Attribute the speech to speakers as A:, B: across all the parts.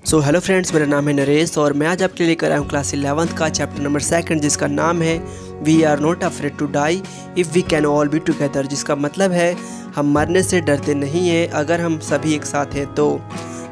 A: So hello friends, मेरा नाम है नरेश और मैं आज आपके लिए लेकर आया हूँ क्लास 11th का चैप्टर नंबर 2 जिसका नाम है we are not afraid to die if we can all be together. जिसका मतलब है हम मरने से डरते नहीं हैं अगर हम सभी एक साथ हैं तो,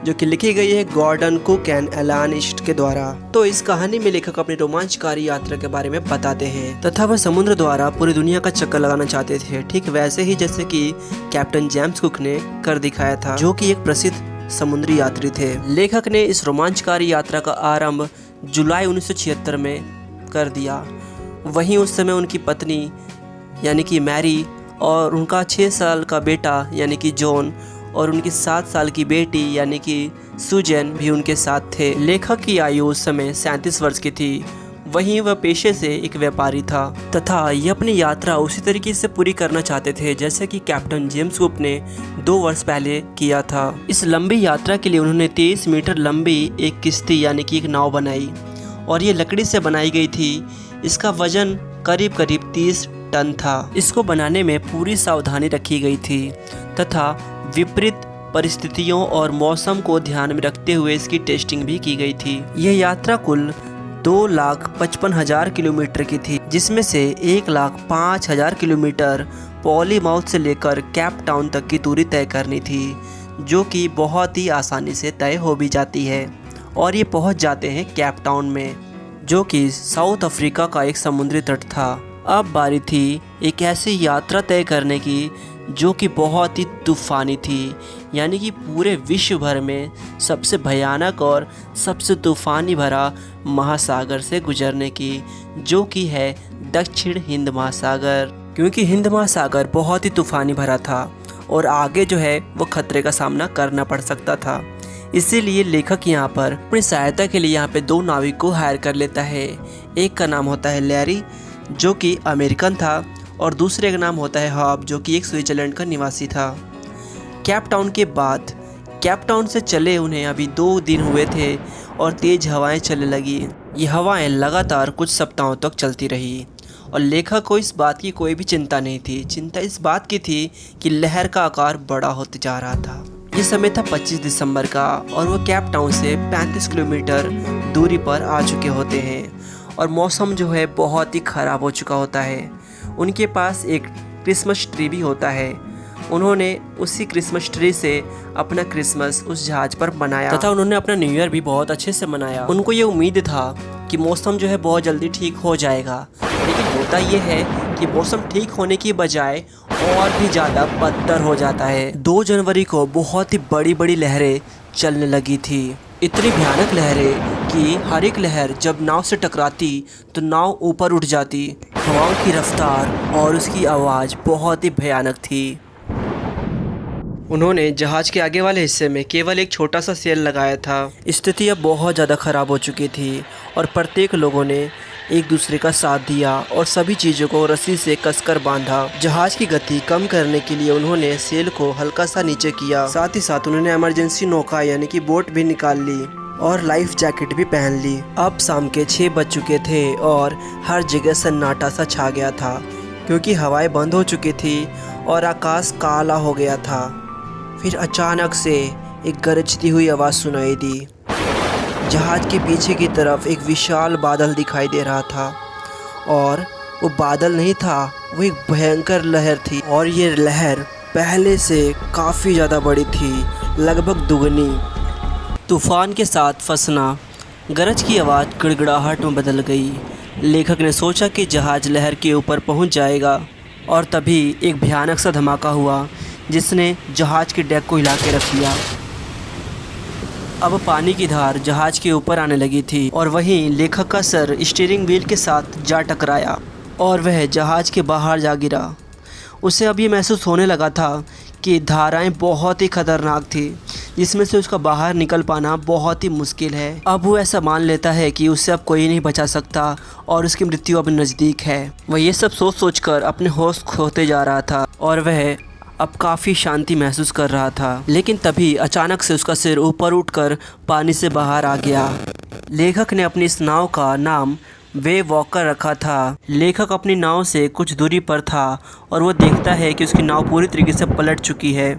A: जो कि लिखी गई है गॉर्डन कुक एंड एलान ईस्ट के द्वारा। तो इस कहानी में लेखक अपनी रोमांचकारी यात्रा के बारे में बताते हैं तथा वह समुद्र द्वारा पूरी दुनिया का चक्कर लगाना चाहते थे, ठीक वैसे ही जैसे कि कैप्टन जेम्स कुक ने कर दिखाया था, जो कि एक प्रसिद्ध समुद्री यात्री थे। लेखक ने इस रोमांचकारी यात्रा का आरंभ जुलाई 1976 में कर दिया। वहीं उस समय उनकी पत्नी यानी कि मैरी और उनका 6 साल का बेटा यानी कि जॉन और उनकी 7 साल की बेटी यानी कि सुजैन भी उनके साथ थे। लेखक की आयु उस समय 37 वर्ष की थी। वहीं वह पेशे से एक व्यापारी था तथा ये अपनी यात्रा उसी तरीके से पूरी करना चाहते थे जैसे कि कैप्टन जेम्स कुक ने 2 वर्ष पहले किया था। इस लंबी यात्रा के लिए उन्होंने 23 मीटर लंबी एक किश्ती यानी कि एक नाव बनाई और ये लकड़ी से बनाई गई थी। इसका वजन करीब करीब 30 टन था। इसको बनाने में पूरी सावधानी रखी गई थी तथा विपरीत परिस्थितियों और मौसम को ध्यान में रखते हुए इसकी टेस्टिंग भी की गई थी। यह यात्रा कुल 2,55,000 किलोमीटर की थी, जिसमें से 1,05,000 किलोमीटर पॉलीमाउथ से लेकर केप टाउन तक की दूरी तय करनी थी, जो कि बहुत ही आसानी से तय हो भी जाती है। और ये पहुंच जाते हैं केप टाउन में, जो कि साउथ अफ्रीका का एक समुद्री तट था। अब बारी थी एक ऐसी यात्रा तय करने की जो कि बहुत ही तूफ़ानी थी, यानी कि पूरे विश्व भर में सबसे भयानक और सबसे तूफ़ानी भरा महासागर से गुजरने की, जो कि है दक्षिण हिंद महासागर। क्योंकि हिंद महासागर बहुत ही तूफ़ानी भरा था और आगे जो है वो खतरे का सामना करना पड़ सकता था। इसीलिए लेखक यहाँ पर अपनी सहायता के लिए यहाँ पे 2 नाविक को हायर कर लेता है। एक का नाम होता है लैरी, जो कि अमेरिकन था, और दूसरे का नाम होता है हॉब, जो कि एक स्विट्ज़रलैंड का निवासी था। केप टाउन के बाद केप टाउन से चले उन्हें अभी 2 दिन हुए थे और तेज़ हवाएं चलने लगी। ये हवाएं लगातार कुछ सप्ताहों तक चलती रही और लेखक को इस बात की कोई भी चिंता नहीं थी। चिंता इस बात की थी कि लहर का आकार बड़ा होते जा रहा था। ये समय था 25 दिसंबर का और वो केप टाउन से 35 किलोमीटर दूरी पर आ चुके होते हैं और मौसम जो है बहुत ही ख़राब हो चुका होता है। उनके पास एक क्रिसमस ट्री भी होता है। उन्होंने उसी क्रिसमस ट्री से अपना क्रिसमस उस जहाज़ पर मनाया तथा उन्होंने अपना न्यू ईयर भी बहुत अच्छे से मनाया। उनको ये उम्मीद था कि मौसम जो है बहुत जल्दी ठीक हो जाएगा, लेकिन होता ये है कि मौसम ठीक होने की बजाय और भी ज़्यादा बदतर हो जाता है। 2 जनवरी को बहुत ही बड़ी बड़ी लहरें चलने लगी थी, इतनी भयानक लहरें कि हर एक लहर जब नाव से टकराती तो नाव ऊपर उठ जाती। हवाओं की रफ्तार और उसकी आवाज़ बहुत ही भयानक थी। उन्होंने जहाज़ के आगे वाले हिस्से में केवल एक छोटा सा सेल लगाया था। स्थिति अब बहुत ज़्यादा ख़राब हो चुकी थी और प्रत्येक लोगों ने एक दूसरे का साथ दिया और सभी चीज़ों को रस्सी से कसकर बांधा। जहाज़ की गति कम करने के लिए उन्होंने सेल को हल्का सा नीचे किया। साथ ही साथ उन्होंने इमरजेंसी नौका यानी कि बोट भी निकाल ली और लाइफ जैकेट भी पहन ली। अब शाम के 6 बज चुके थे और हर जगह सन्नाटा सा छा गया था, क्योंकि हवाएं बंद हो चुकी थी और आकाश काला हो गया था। फिर अचानक से एक गरजती हुई आवाज़ सुनाई दी। जहाज़ के पीछे की तरफ एक विशाल बादल दिखाई दे रहा था और वो बादल नहीं था, वो एक भयंकर लहर थी और ये लहर पहले से काफ़ी ज़्यादा बड़ी थी, लगभग दुगनी। तूफ़ान के साथ फंसना, गरज की आवाज़ गड़गड़ाहट में बदल गई। लेखक ने सोचा कि जहाज़ लहर के ऊपर पहुंच जाएगा और तभी एक भयानक सा धमाका हुआ जिसने जहाज़ के डेक को हिला के रख दिया। अब पानी की धार जहाज़ के ऊपर आने लगी थी और वहीं लेखक का सर स्टीयरिंग व्हील के साथ जा टकराया और वह जहाज़ के बाहर जा गिरा। उसे अब ये महसूस होने लगा था कि धाराएं बहुत ही खतरनाक थी, जिसमें से उसका बाहर निकल पाना बहुत ही मुश्किल है। अब वो ऐसा मान लेता है कि उससे अब कोई नहीं बचा सकता और उसकी मृत्यु अब नज़दीक है। वह ये सब सोच सोचकर अपने होश खोते जा रहा था और वह अब काफ़ी शांति महसूस कर रहा था। लेकिन तभी अचानक से उसका सिर ऊपर उठकर पानी से बाहर आ गया। लेखक ने अपनी इस नाव का नाम वे वॉकर रखा था। लेखक अपनी नाव से कुछ दूरी पर था और वो देखता है कि उसकी नाव पूरी तरीके से पलट चुकी है।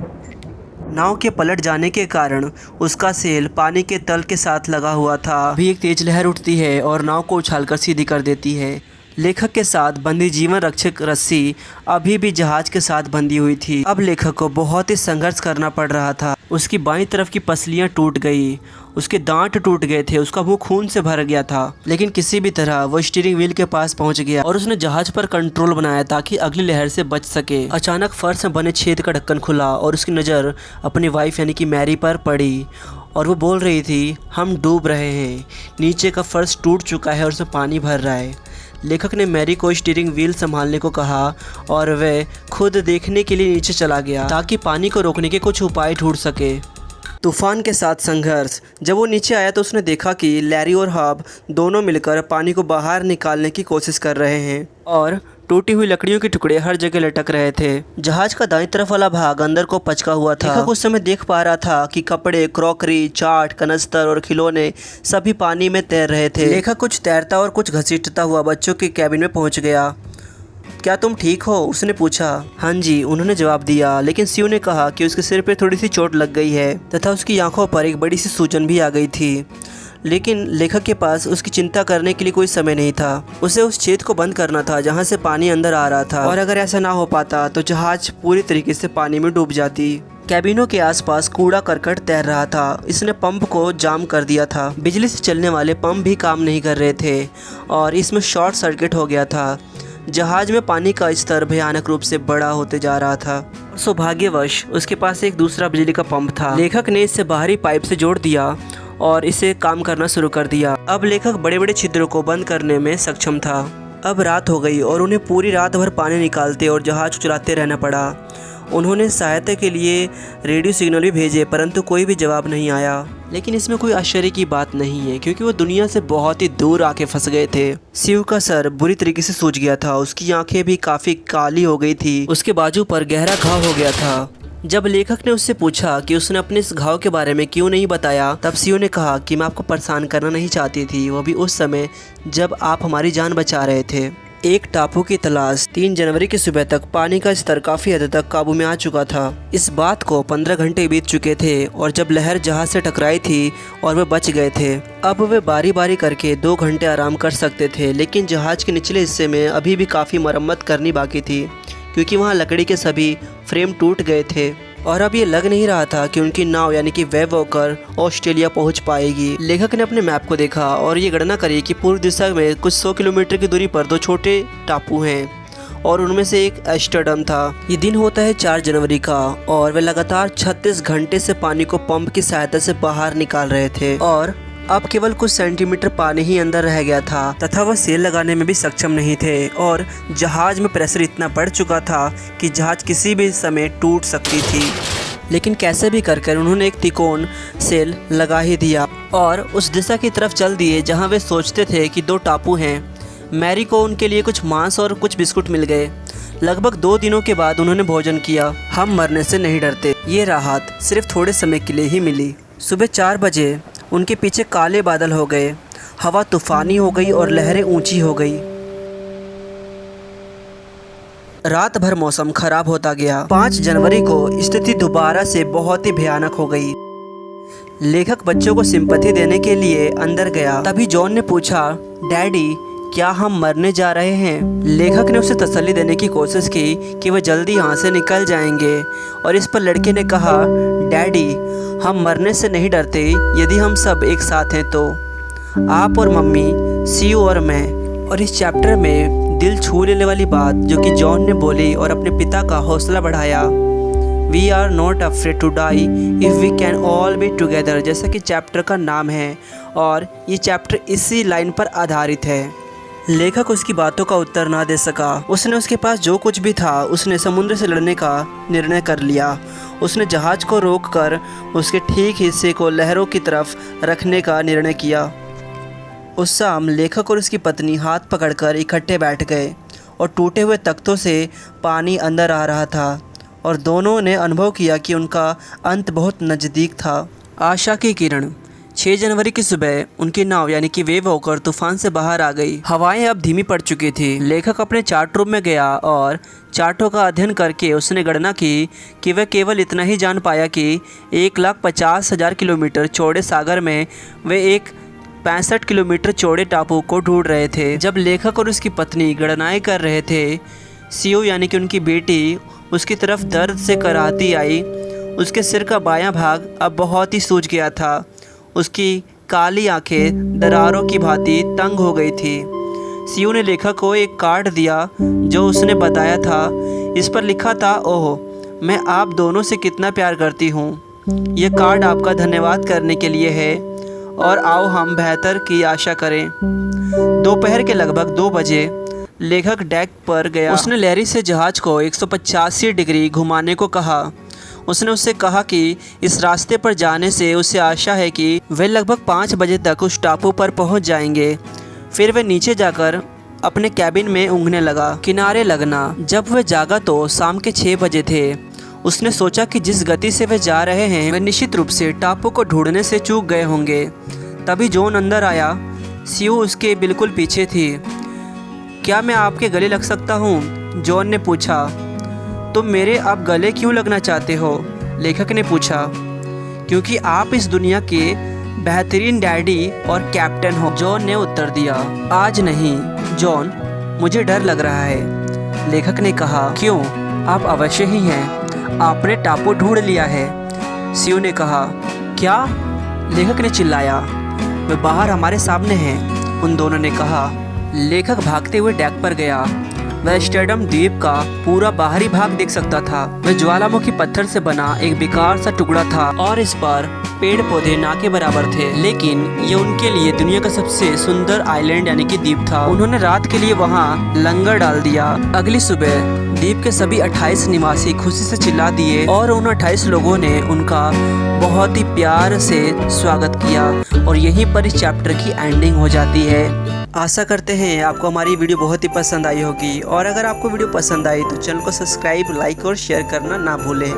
A: नाव के पलट जाने के कारण उसका सेल पानी के तल के साथ लगा हुआ था। अभी एक तेज लहर उठती है और नाव को उछालकर सीधी कर देती है। लेखक के साथ बंधी जीवन रक्षक रस्सी अभी भी जहाज के साथ बंधी हुई थी। अब लेखक को बहुत ही संघर्ष करना पड़ रहा था। उसकी बाईं तरफ की पसलियां टूट गई, उसके दांत टूट गए थे, उसका मुंह खून से भर गया था, लेकिन किसी भी तरह वो स्टीयरिंग व्हील के पास पहुंच गया और उसने जहाज पर कंट्रोल बनाया ताकि अगली लहर से बच सके। अचानक फर्श में बने छेद का ढक्कन खुला और उसकी नज़र अपनी वाइफ यानी कि मैरी पर पड़ी और वो बोल रही थी, हम डूब रहे हैं, नीचे का फर्श टूट चुका है और उसमें पानी भर रहा है। लेखक ने मैरी को स्टीयरिंग व्हील संभालने को कहा और वह खुद देखने के लिए नीचे चला गया ताकि पानी को रोकने के कुछ उपाय ढूंढ सके। तूफान के साथ संघर्ष। जब वो नीचे आया तो उसने देखा कि लैरी और हब दोनों मिलकर पानी को बाहर निकालने की कोशिश कर रहे हैं और टूटी हुई लकड़ियों के टुकड़े हर जगह लटक रहे थे। जहाज का दाईं तरफ वाला भाग अंदर को पचका हुआ था। लेखक उस समय देख पा रहा था कि कपड़े, क्रॉकरी, चाट, कनस्तर और खिलौने सभी पानी में तैर रहे थे। लेखक कुछ तैरता और कुछ घसीटता हुआ बच्चों के कैबिन में पहुंच गया। क्या तुम ठीक हो? उसने पूछा। हाँ जी, उन्होंने जवाब दिया, लेकिन सीयू ने कहा कि उसके सिर पे थोड़ी सी चोट लग गई है तथा उसकी आंखों पर एक बड़ी सी सूजन भी आ गई थी। लेकिन लेखक के पास उसकी चिंता करने के लिए कोई समय नहीं था। उसे उस छेद को बंद करना था जहां से पानी अंदर आ रहा था और अगर ऐसा ना हो पाता तो जहाज पूरी तरीके से पानी में डूब जाती। कैबिनों के आसपास कूड़ा करकट तैर रहा था। इसने पंप को जाम कर दिया था। बिजली से चलने वाले पंप भी काम नहीं कर रहे थे और इसमें शॉर्ट सर्किट हो गया था। जहाज में पानी का स्तर भयानक रूप से बड़ा होते जा रहा था और सौभाग्यवश उसके पास एक दूसरा बिजली का पंप था। लेखक ने इसे बाहरी पाइप से जोड़ दिया और इसे काम करना शुरू कर दिया। अब लेखक बड़े बड़े छिद्रों को बंद करने में सक्षम था। अब रात हो गई और उन्हें पूरी रात भर पानी निकालते और जहाज चलाते रहना पड़ा। उन्होंने सहायता के लिए रेडियो सिग्नल भी भेजे परंतु कोई भी जवाब नहीं आया। लेकिन इसमें कोई आश्चर्य की बात नहीं है क्योंकि वो दुनिया से बहुत ही दूर आके फंस गए थे। सीयू का सर बुरी तरीके से सूज गया था। उसकी आंखें भी काफ़ी काली हो गई थी। उसके बाजू पर गहरा घाव हो गया था। जब लेखक ने उससे पूछा कि उसने अपने इस घाव के बारे में क्यों नहीं बताया, तब सीयू ने कहा कि मैं आपको परेशान करना नहीं चाहती थी, वो भी उस समय जब आप हमारी जान बचा रहे थे। एक टापू की तलाश। 3 जनवरी की सुबह तक पानी का स्तर काफ़ी हद तक काबू में आ चुका था। इस बात को 15 घंटे बीत चुके थे और जब लहर जहाज से टकराई थी और वे बच गए थे। अब वे बारी बारी करके 2 घंटे आराम कर सकते थे, लेकिन जहाज के निचले हिस्से में अभी भी काफ़ी मरम्मत करनी बाकी थी क्योंकि वहाँ लकड़ी के सभी फ्रेम टूट गए थे और अब ये लग नहीं रहा था कि उनकी नाव यानी कि वेव वॉकर ऑस्ट्रेलिया पहुंच पाएगी। लेखक ने अपने मैप को देखा और ये गणना करी कि पूर्व दिशा में कुछ 100 किलोमीटर की दूरी पर 2 छोटे टापू हैं और उनमें से एक एम्स्टर्डम था। ये दिन होता है 4 जनवरी का और वे लगातार 36 घंटे से पानी को पंप की सहायता से बाहर निकाल रहे थे और अब केवल कुछ सेंटीमीटर पानी ही अंदर रह गया था तथा वह सेल लगाने में भी सक्षम नहीं थे और जहाज में प्रेशर इतना बढ़ चुका था कि जहाज किसी भी समय टूट सकती थी। लेकिन कैसे भी कर उन्होंने एक तिकोन सेल लगा ही दिया और उस दिशा की तरफ चल दिए जहां वे सोचते थे कि 2 टापू हैं। मैरी को उनके लिए कुछ मांस और कुछ बिस्कुट मिल गए। लगभग 2 दिनों के बाद उन्होंने भोजन किया। हम मरने से नहीं डरते, ये राहत सिर्फ थोड़े समय के लिए ही मिली। सुबह 4 बजे उनके पीछे काले बादल हो गए, हवा तूफानी हो गई और लहरें ऊंची हो गई। रात भर मौसम खराब होता गया। 5 जनवरी को स्थिति दोबारा से बहुत ही भयानक हो गई। लेखक बच्चों को सिंपैथी देने के लिए अंदर गया। तभी जॉन ने पूछा, डैडी क्या हम मरने जा रहे हैं? लेखक ने उसे तसल्ली देने की कोशिश की कि वह जल्दी यहाँ से निकल जाएंगे और इस पर लड़के ने कहा, डैडी हम मरने से नहीं डरते यदि हम सब एक साथ हैं तो। आप और मम्मी, सीयू और मैं। और इस चैप्टर में दिल छू लेने वाली बात जो कि जॉन ने बोली और अपने पिता का हौसला बढ़ाया, we are not afraid to die if we can all be together, जैसा कि चैप्टर का नाम है और ये चैप्टर इसी लाइन पर आधारित है। लेखक उसकी बातों का उत्तर ना दे सका। उसने उसके पास जो कुछ भी था उसने समुद्र से लड़ने का निर्णय कर लिया। उसने जहाज को रोककर उसके ठीक हिस्से को लहरों की तरफ रखने का निर्णय किया। उस शाम लेखक और उसकी पत्नी हाथ पकड़कर इकट्ठे बैठ गए और टूटे हुए तख्तों से पानी अंदर आ रहा था और दोनों ने अनुभव किया कि उनका अंत बहुत नज़दीक था। आशा की किरण। 6 जनवरी की सुबह उनकी नाव यानी कि वेव वॉकर तूफान से बाहर आ गई। हवाएं अब धीमी पड़ चुकी थी। लेखक अपने चार्ट रूम में गया और चार्टों का अध्ययन करके उसने गणना की कि वह केवल इतना ही जान पाया कि 1,50,000 किलोमीटर चौड़े सागर में वे एक 65 किलोमीटर चौड़े टापू को ढूंढ रहे थे। जब लेखक और उसकी पत्नी गणनाएं कर रहे थे, सीयू यानी कि उनकी बेटी उसकी तरफ दर्द से कराहती आई। उसके सिर का बायां भाग अब बहुत ही सूज गया था। उसकी काली आंखें दरारों की भांति तंग हो गई थी। सीयू ने लेखक को एक कार्ड दिया जो उसने बताया था। इस पर लिखा था, ओह मैं आप दोनों से कितना प्यार करती हूँ। यह कार्ड आपका धन्यवाद करने के लिए है और आओ हम बेहतर की आशा करें। दोपहर के लगभग 2 बजे लेखक डेक पर गया। उसने लैरी से जहाज़ को 185 डिग्री घुमाने को कहा। उसने उससे कहा कि इस रास्ते पर जाने से उसे आशा है कि वे लगभग 5 बजे तक उस टापू पर पहुंच जाएंगे। फिर वह नीचे जाकर अपने कैबिन में ऊँघने लगा। किनारे लगना। जब वह जागा तो शाम के 6 बजे थे। उसने सोचा कि जिस गति से वे जा रहे हैं वे निश्चित रूप से टापू को ढूंढने से चूक गए होंगे। तभी जॉन अंदर आया। सीयू उसके बिल्कुल पीछे थी। क्या मैं आपके गले लग सकता हूँ? जॉन ने पूछा। तुम मेरे अब गले क्यों लगना चाहते हो? लेखक ने पूछा। क्योंकि आप इस दुनिया के बेहतरीन डैडी और कैप्टन हो, जॉन ने उत्तर दिया। आज नहीं जॉन, मुझे डर लग रहा है, लेखक ने कहा। क्यों? आप अवश्य ही हैं। आपने टापू ढूंढ लिया है, सीयू ने कहा। क्या? लेखक ने चिल्लाया। वे बाहर हमारे सामने हैं, उन दोनों ने कहा। लेखक भागते हुए डेक पर गया। वह स्टेडम द्वीप का पूरा बाहरी भाग देख सकता था। वह ज्वालामुखी पत्थर से बना एक बेकार सा टुकड़ा था और इस पर पेड़ पौधे ना के बराबर थे। लेकिन ये उनके लिए दुनिया का सबसे सुंदर आइलैंड यानी कि द्वीप था। उन्होंने रात के लिए वहाँ लंगर डाल दिया। अगली सुबह द्वीप के सभी 28 निवासी खुशी से चिल्ला दिए और उन 28 लोगों ने उनका बहुत ही प्यार से स्वागत किया। और यहीं पर इस चैप्टर की एंडिंग हो जाती है। आशा करते हैं आपको हमारी वीडियो बहुत ही पसंद आई होगी और अगर आपको वीडियो पसंद आई तो चैनल को सब्सक्राइब, लाइक और शेयर करना ना भूलें।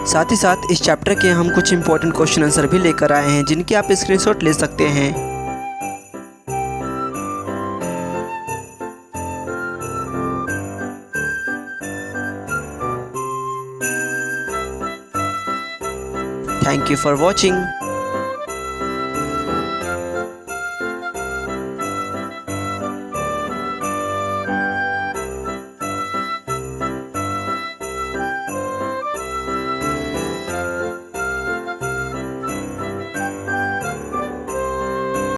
A: साथ ही साथ इस चैप्टर के हम कुछ इंपॉर्टेंट क्वेश्चन आंसर भी लेकर आए हैं जिनके आप स्क्रीनशॉट ले सकते हैं। Thank you for watching.